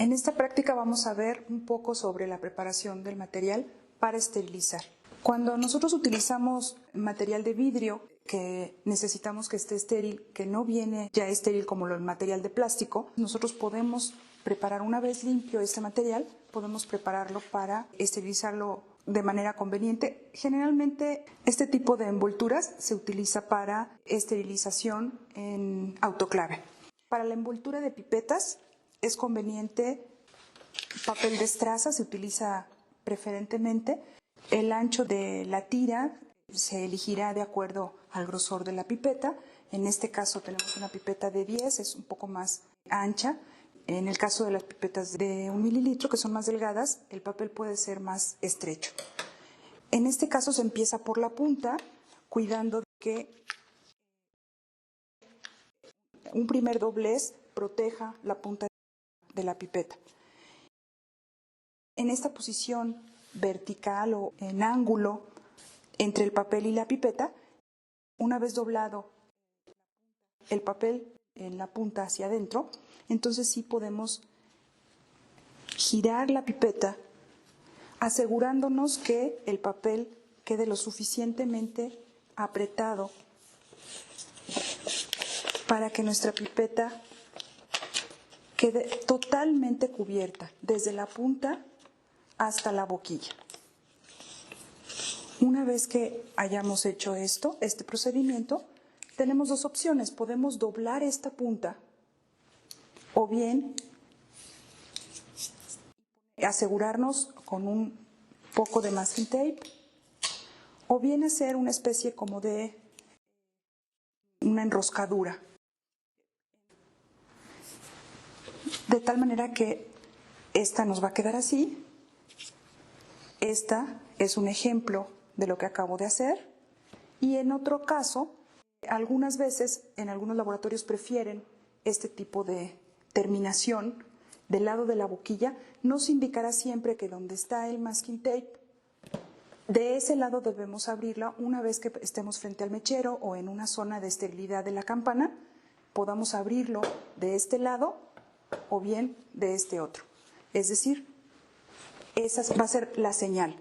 En esta práctica vamos a ver un poco sobre la preparación del material para esterilizar. Cuando nosotros utilizamos material de vidrio que necesitamos que esté estéril, que no viene ya estéril como el material de plástico, nosotros podemos preparar, una vez limpio este material, podemos prepararlo para esterilizarlo de manera conveniente. Generalmente este tipo de envolturas se utiliza para esterilización en autoclave. Para la envoltura de pipetas es conveniente papel de estraza, se utiliza preferentemente. El ancho de la tira se elegirá de acuerdo al grosor de la pipeta. En este caso tenemos una pipeta de 10, es un poco más ancha. En el caso de las pipetas de 1 mililitro, que son más delgadas, el papel puede ser más estrecho. En este caso se empieza por la punta, cuidando de que un primer doblez proteja la punta de la pipeta. En esta posición vertical o en ángulo entre el papel y la pipeta, una vez doblado el papel en la punta hacia adentro, entonces sí podemos girar la pipeta asegurándonos que el papel quede lo suficientemente apretado para que nuestra pipeta quede totalmente cubierta desde la punta hasta la boquilla. Una vez que hayamos hecho este procedimiento, tenemos dos opciones. Podemos doblar esta punta o bien asegurarnos con un poco de masking tape o bien hacer una especie como de una enroscadura. De tal manera que esta nos va a quedar así. Esta es un ejemplo de lo que acabo de hacer. Y en otro caso, algunas veces en algunos laboratorios prefieren este tipo de terminación del lado de la boquilla. Nos indicará siempre que donde está el masking tape, de ese lado debemos abrirla una vez que estemos frente al mechero o en una zona de esterilidad de la campana, podamos abrirlo de este lado o bien de este otro. Es decir, esa va a ser la señal.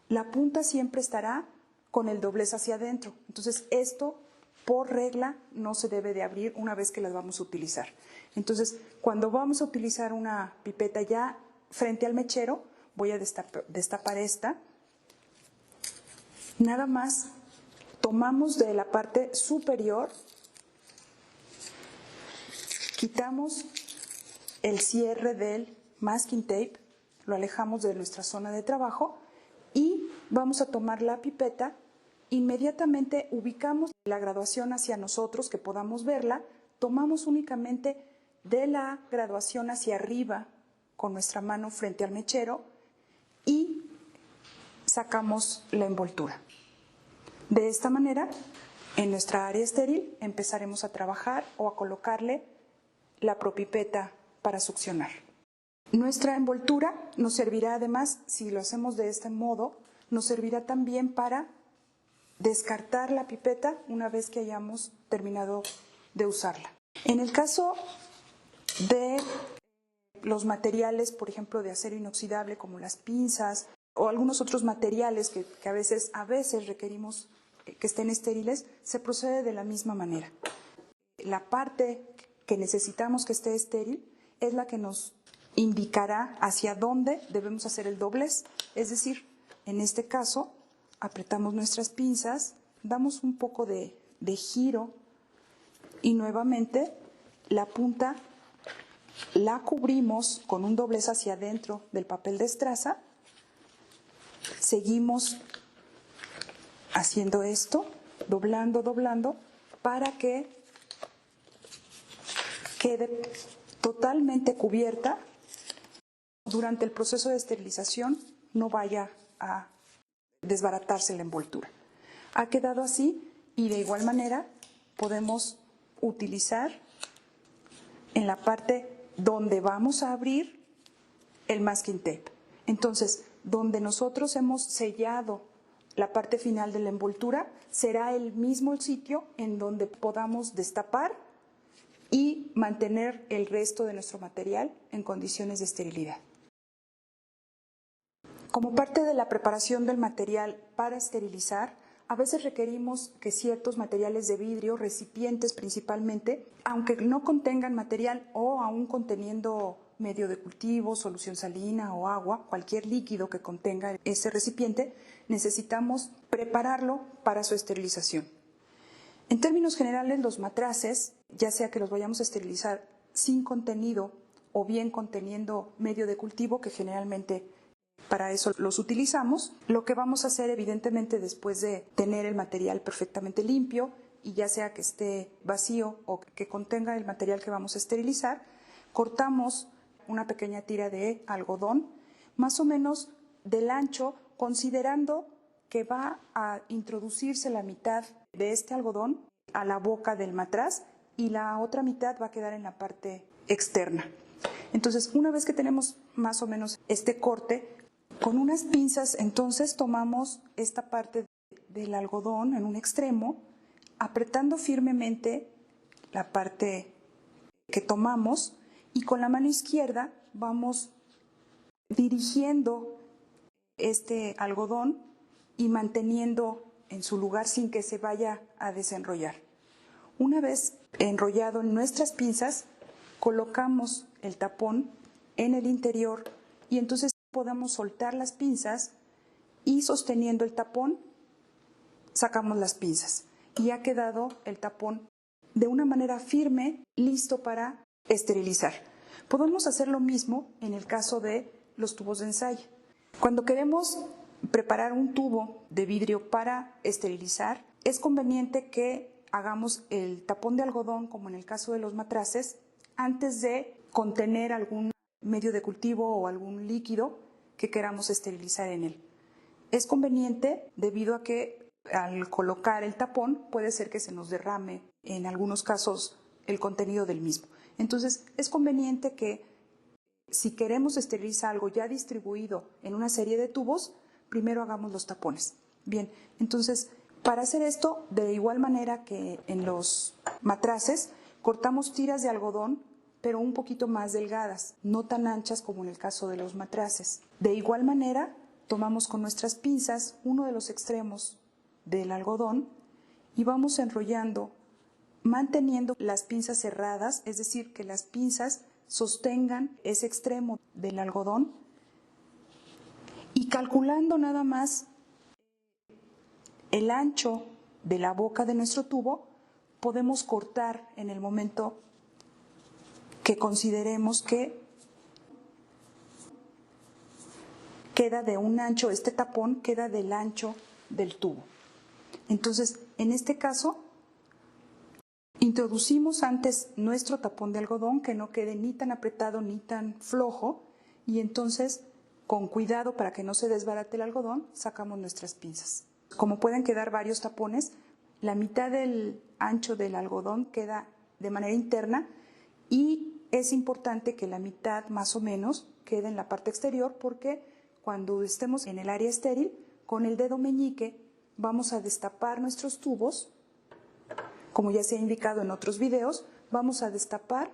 La punta siempre estará con el doblez hacia adentro. Entonces, esto por regla no se debe de abrir una vez que las vamos a utilizar. Entonces, cuando vamos a utilizar una pipeta ya frente al mechero, voy a destapar esta. Nada más tomamos de la parte superior, quitamos el cierre del masking tape, lo alejamos de nuestra zona de trabajo y vamos a tomar la pipeta. Inmediatamente ubicamos la graduación hacia nosotros, que podamos verla, tomamos únicamente de la graduación hacia arriba con nuestra mano frente al mechero y sacamos la envoltura. De esta manera, en nuestra área estéril empezaremos a trabajar o a colocarle la propipeta para succionar. Nuestra envoltura nos servirá además, si lo hacemos de este modo, nos servirá también para descartar la pipeta una vez que hayamos terminado de usarla. En el caso de los materiales, por ejemplo, de acero inoxidable como las pinzas o algunos otros materiales que a veces requerimos que estén estériles, se procede de la misma manera. La parte que necesitamos que esté estéril es la que nos indicará hacia dónde debemos hacer el doblez, es decir, en este caso apretamos nuestras pinzas, damos un poco de giro y nuevamente la punta la cubrimos con un doblez hacia adentro del papel de estraza. Seguimos haciendo esto, doblando, para que quede totalmente cubierta. Durante el proceso de esterilización no vaya a desbaratarse la envoltura. Ha quedado así y de igual manera podemos utilizar en la parte donde vamos a abrir el masking tape. Entonces, donde nosotros hemos sellado la parte final de la envoltura, será el mismo sitio en donde podamos destapar y mantener el resto de nuestro material en condiciones de esterilidad. Como parte de la preparación del material para esterilizar, a veces requerimos que ciertos materiales de vidrio, recipientes principalmente, aunque no contengan material o aún conteniendo medio de cultivo, solución salina o agua, cualquier líquido que contenga ese recipiente, necesitamos prepararlo para su esterilización. En términos generales, los matraces, ya sea que los vayamos a esterilizar sin contenido o bien conteniendo medio de cultivo, que generalmente para eso los utilizamos, lo que vamos a hacer evidentemente después de tener el material perfectamente limpio y ya sea que esté vacío o que contenga el material que vamos a esterilizar, cortamos una pequeña tira de algodón, más o menos del ancho, considerando que va a introducirse la mitad de este algodón a la boca del matraz y la otra mitad va a quedar en la parte externa. Entonces, una vez que tenemos más o menos este corte, con unas pinzas entonces tomamos esta parte del algodón en un extremo, apretando firmemente la parte que tomamos y con la mano izquierda vamos dirigiendo este algodón y manteniendo en su lugar sin que se vaya a desenrollar. Una vez enrollado en nuestras pinzas, colocamos el tapón en el interior y entonces podemos soltar las pinzas y sosteniendo el tapón sacamos las pinzas y ha quedado el tapón de una manera firme, listo para esterilizar. Podemos hacer lo mismo en el caso de los tubos de ensayo. Cuando queremos preparar un tubo de vidrio para esterilizar, es conveniente que hagamos el tapón de algodón, como en el caso de los matraces, antes de contener algún medio de cultivo o algún líquido que queramos esterilizar en él. Es conveniente debido a que al colocar el tapón puede ser que se nos derrame en algunos casos el contenido del mismo. Entonces es conveniente que si queremos esterilizar algo ya distribuido en una serie de tubos, primero hagamos los tapones. Bien, entonces para hacer esto, de igual manera que en los matraces, cortamos tiras de algodón pero un poquito más delgadas, no tan anchas como en el caso de los matraces. De igual manera, tomamos con nuestras pinzas uno de los extremos del algodón y vamos enrollando, manteniendo las pinzas cerradas, es decir, que las pinzas sostengan ese extremo del algodón y calculando nada más el ancho de la boca de nuestro tubo, podemos cortar en el momento que consideremos que queda de un ancho, este tapón queda del ancho del tubo. Entonces, en este caso, introducimos antes nuestro tapón de algodón, que no quede ni tan apretado ni tan flojo, y entonces, con cuidado para que no se desbarate el algodón, sacamos nuestras pinzas. Como pueden quedar varios tapones, la mitad del ancho del algodón queda de manera interna y es importante que la mitad más o menos quede en la parte exterior porque cuando estemos en el área estéril, con el dedo meñique vamos a destapar nuestros tubos, como ya se ha indicado en otros videos, vamos a destapar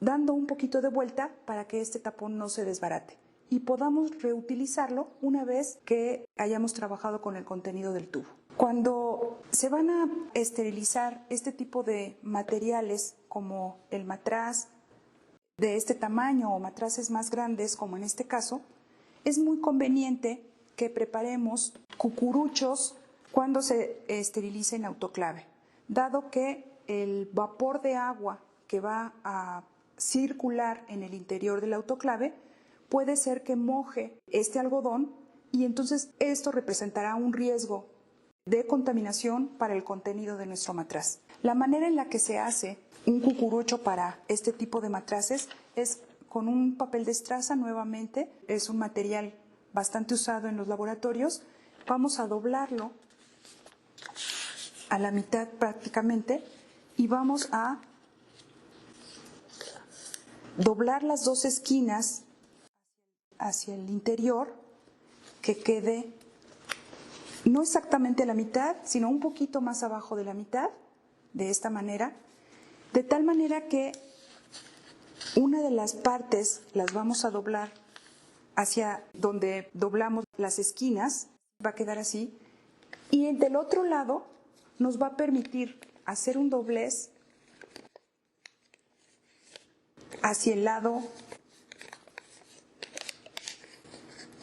dando un poquito de vuelta para que este tapón no se desbarate y podamos reutilizarlo una vez que hayamos trabajado con el contenido del tubo. Cuando se van a esterilizar este tipo de materiales como el matraz de este tamaño o matraces más grandes como en este caso, es muy conveniente que preparemos cucuruchos cuando se esterilice en autoclave, dado que el vapor de agua que va a circular en el interior del autoclave puede ser que moje este algodón y entonces esto representará un riesgo de contaminación para el contenido de nuestro matraz. La manera en la que se hace un cucurucho para este tipo de matraces es con un papel de estraza nuevamente, es un material bastante usado en los laboratorios. Vamos a doblarlo a la mitad prácticamente y vamos a doblar las dos esquinas hacia el interior, que quede no exactamente a la mitad, sino un poquito más abajo de la mitad, de esta manera. De tal manera que una de las partes las vamos a doblar hacia donde doblamos las esquinas, va a quedar así, y del otro lado nos va a permitir hacer un doblez hacia el lado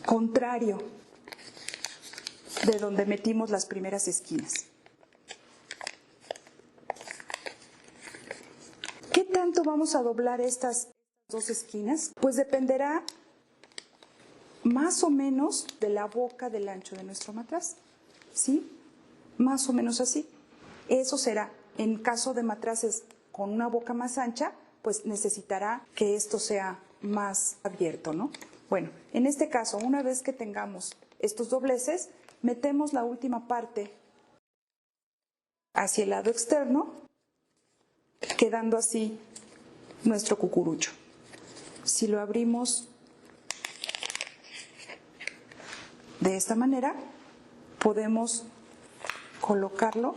contrario de donde metimos las primeras esquinas. ¿Qué tanto vamos a doblar estas dos esquinas? Pues dependerá más o menos de la boca del ancho de nuestro matraz, ¿sí? Más o menos así. Eso será, en caso de matraces con una boca más ancha, pues necesitará que esto sea más abierto, ¿no? Bueno, en este caso, una vez que tengamos estos dobleces, metemos la última parte hacia el lado externo, quedando así nuestro cucurucho. Si lo abrimos de esta manera, podemos colocarlo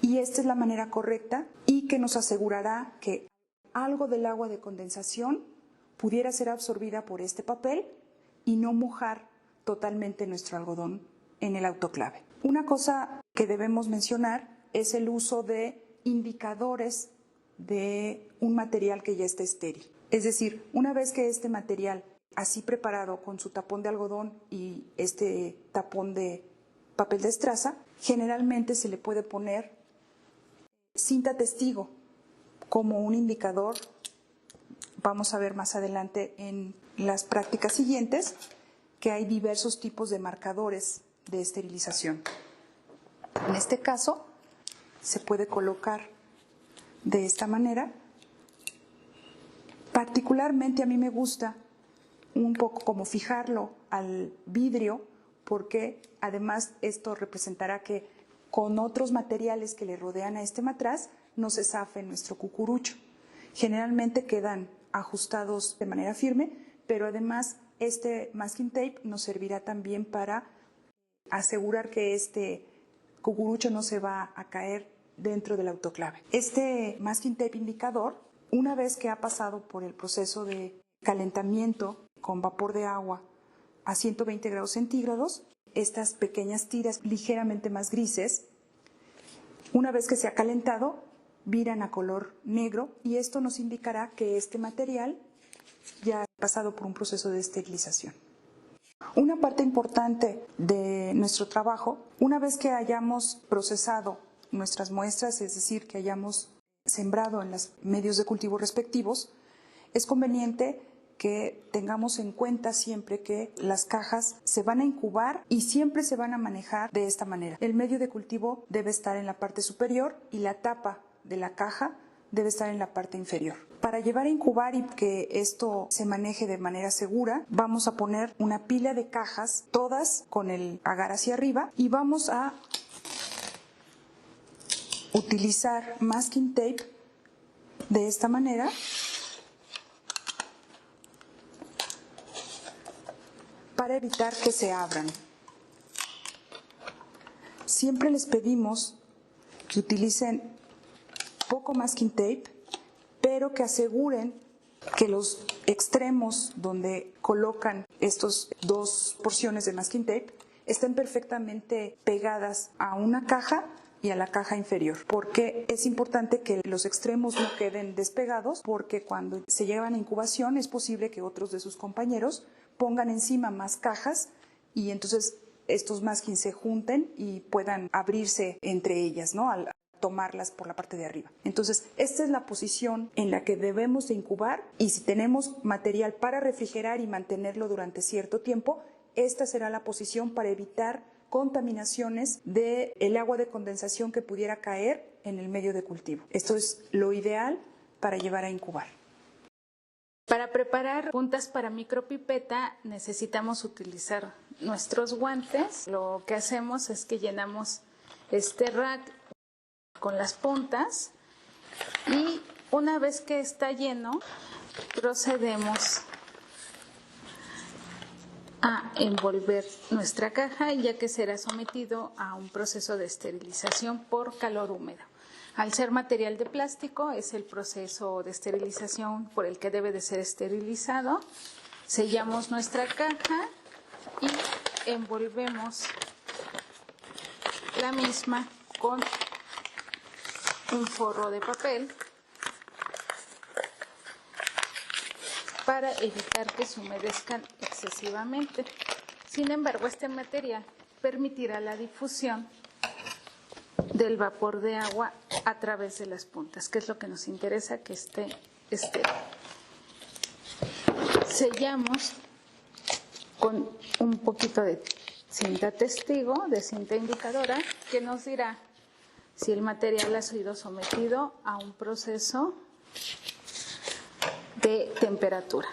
y esta es la manera correcta y que nos asegurará que algo del agua de condensación pudiera ser absorbida por este papel y no mojar totalmente nuestro algodón en el autoclave. Una cosa que debemos mencionar es el uso de indicadores de un material que ya está estéril. Es decir, una vez que este material así preparado con su tapón de algodón y este tapón de papel de estraza, generalmente se le puede poner cinta testigo como un indicador. Vamos a ver más adelante en las prácticas siguientes que hay diversos tipos de marcadores de esterilización. En este caso se puede colocar de esta manera. Particularmente a mí me gusta un poco como fijarlo al vidrio, porque además esto representará que con otros materiales que le rodean a este matraz no se zafe nuestro cucurucho. Generalmente quedan ajustados de manera firme, pero además este masking tape nos servirá también para asegurar que este cucurucho no se va a caer dentro del autoclave. Este masking tape indicador, una vez que ha pasado por el proceso de calentamiento con vapor de agua a 120 grados centígrados, estas pequeñas tiras ligeramente más grises, una vez que se ha calentado, viran a color negro y esto nos indicará que este material ya ha pasado por un proceso de esterilización. Una parte importante de nuestro trabajo, una vez que hayamos procesado nuestras muestras, es decir, que hayamos sembrado en los medios de cultivo respectivos, es conveniente que tengamos en cuenta siempre que las cajas se van a incubar y siempre se van a manejar de esta manera. El medio de cultivo debe estar en la parte superior y la tapa de la caja debe estar en la parte inferior. Para llevar a incubar y que esto se maneje de manera segura, vamos a poner una pila de cajas, todas con el agar hacia arriba, y vamos a utilizar masking tape de esta manera para evitar que se abran. Siempre les pedimos que utilicen poco masking tape, pero que aseguren que los extremos donde colocan estas dos porciones de masking tape estén perfectamente pegadas a una caja y a la caja inferior, porque es importante que los extremos no queden despegados, porque cuando se llevan a incubación es posible que otros de sus compañeros pongan encima más cajas y entonces estos masking se junten y puedan abrirse entre ellas, ¿no? Al tomarlas por la parte de arriba. Entonces, esta es la posición en la que debemos de incubar y si tenemos material para refrigerar y mantenerlo durante cierto tiempo, esta será la posición para evitar contaminaciones del agua de condensación que pudiera caer en el medio de cultivo. Esto es lo ideal para llevar a incubar. Para preparar puntas para micropipeta necesitamos utilizar nuestros guantes. Lo que hacemos es que llenamos este rack con las puntas y una vez que está lleno procedemos a envolver nuestra caja ya que será sometido a un proceso de esterilización por calor húmedo. Al ser material de plástico, es el proceso de esterilización por el que debe de ser esterilizado. Sellamos nuestra caja y envolvemos la misma con un forro de papel para evitar que se humedezcan excesivamente. Sin embargo, este material permitirá la difusión del vapor de agua a través de las puntas, que es lo que nos interesa que esté estéril. Sellamos con un poquito de cinta testigo, de cinta indicadora, que nos dirá si el material ha sido sometido a un proceso de temperatura.